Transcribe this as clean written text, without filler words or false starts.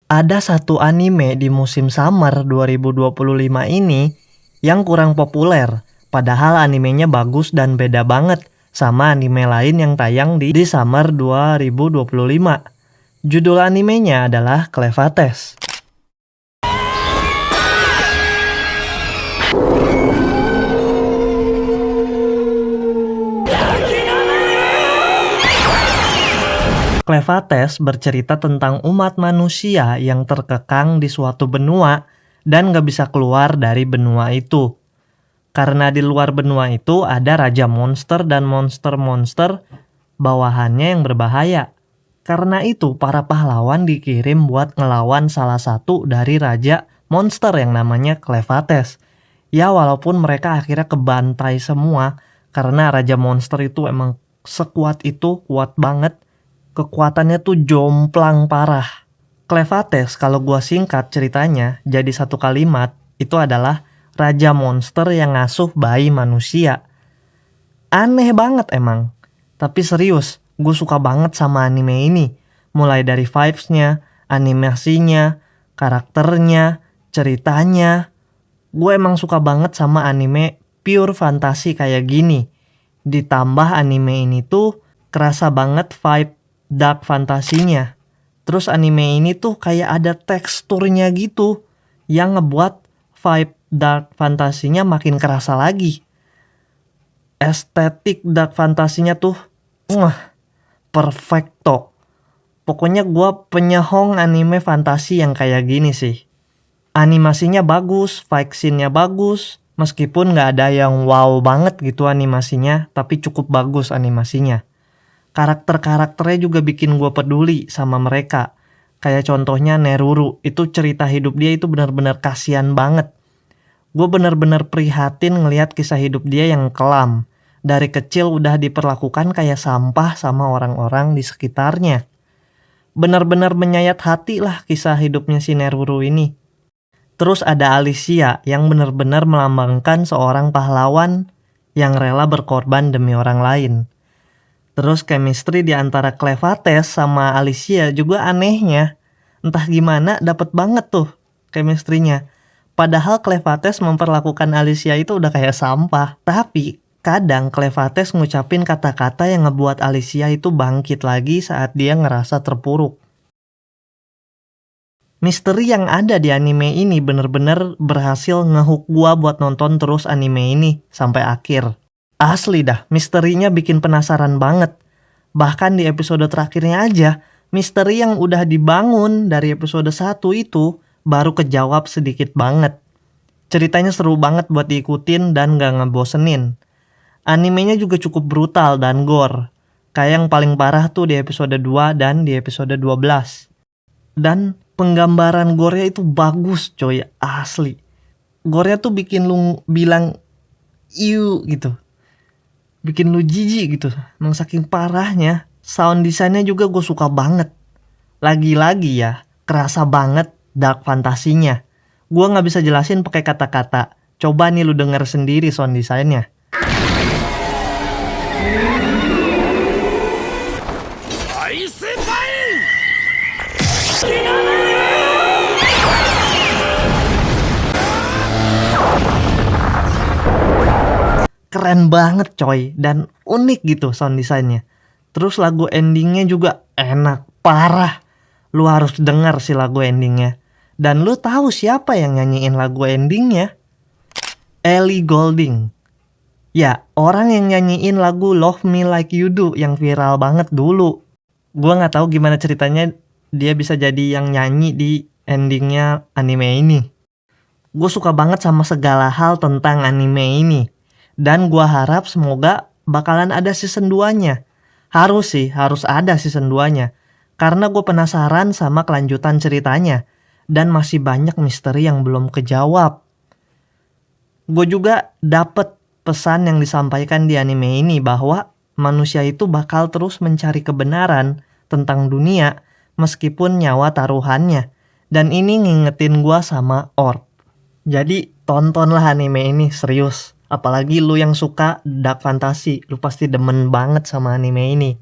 Ada satu anime di musim summer 2025 ini yang kurang populer. Padahal animenya bagus dan beda banget sama anime lain yang tayang di summer 2025. Judul animenya adalah Clevates. Clevates bercerita tentang umat manusia yang terkekang di suatu benua dan gak bisa keluar dari benua itu. Karena di luar benua itu ada raja monster dan monster-monster bawahannya yang berbahaya. Karena itu para pahlawan dikirim buat ngelawan salah satu dari raja monster yang namanya Clevates. Ya walaupun mereka akhirnya kebantai semua karena raja monster itu emang sekuat itu, kuat banget. Kekuatannya tuh jomplang parah. Clevates kalau gua singkat ceritanya jadi satu kalimat itu adalah raja monster yang ngasuh bayi manusia. Aneh banget emang. Tapi serius, gue suka banget sama anime ini. Mulai dari vibes-nya, animasinya, karakternya, ceritanya. Gue emang suka banget sama anime pure fantasi kayak gini. Ditambah anime ini tuh kerasa banget vibe dark fantasinya. Terus anime ini tuh kayak ada teksturnya gitu yang ngebuat vibe dark fantasinya makin kerasa lagi. Estetik dark fantasinya tuh perfecto. Pokoknya gue penyehong anime fantasi yang kayak gini sih. Animasinya bagus, fight scene-nya bagus. Meskipun gak ada yang wow banget gitu animasinya, tapi cukup bagus animasinya. Karakter-karakternya juga bikin gue peduli sama mereka. Kayak contohnya Neruru, itu cerita hidup dia itu benar-benar kasihan banget. Gue benar-benar prihatin ngelihat kisah hidup dia yang kelam. Dari kecil udah diperlakukan kayak sampah sama orang-orang di sekitarnya. Benar-benar menyayat hati lah kisah hidupnya si Neruru ini. Terus ada Alicia yang benar-benar melambangkan seorang pahlawan yang rela berkorban demi orang lain. Terus chemistry di antara Clevates sama Alicia juga anehnya. Entah gimana dapet banget tuh chemistry-nya. Padahal Clevates memperlakukan Alicia itu udah kayak sampah. Tapi kadang Clevates ngucapin kata-kata yang ngebuat Alicia itu bangkit lagi saat dia ngerasa terpuruk. Misteri yang ada di anime ini bener-bener berhasil ngehook gua buat nonton terus anime ini sampai akhir. Asli dah, misterinya bikin penasaran banget. Bahkan di episode terakhirnya aja, misteri yang udah dibangun dari episode 1 itu baru kejawab sedikit banget. Ceritanya seru banget buat diikutin dan gak ngebosenin. Animenya juga cukup brutal dan gore. Kayak yang paling parah tuh di episode 2 dan di episode 12. Dan penggambaran gore-nya itu bagus coy, asli. Gore-nya tuh bikin lu bilang iu gitu. Bikin lu jijik gitu. Emang saking parahnya. Sound desainnya juga gue suka banget. Lagi-lagi ya, kerasa banget dark fantasinya. Gue gak bisa jelasin pakai kata-kata. Coba nih lu denger sendiri sound desainnya. Keren banget coy, dan unik gitu sound desainnya. Terus lagu endingnya juga enak, parah. Lu harus denger sih lagu endingnya. Dan lu tahu siapa yang nyanyiin lagu endingnya? Ellie Goulding. Ya, orang yang nyanyiin lagu Love Me Like You Do yang viral banget dulu. Gua gak tahu gimana ceritanya dia bisa jadi yang nyanyi di endingnya anime ini. Gue suka banget sama segala hal tentang anime ini. Dan gue harap semoga bakalan ada season 2-nya. Harus ada season 2-nya. Karena gue penasaran sama kelanjutan ceritanya. Dan masih banyak misteri yang belum kejawab. Gue juga dapet pesan yang disampaikan di anime ini bahwa manusia itu bakal terus mencari kebenaran tentang dunia meskipun nyawa taruhannya. Dan ini ngingetin gue sama Orb. Jadi tontonlah anime ini, serius. Apalagi lu yang suka dark fantasy, lu pasti demen banget sama anime ini.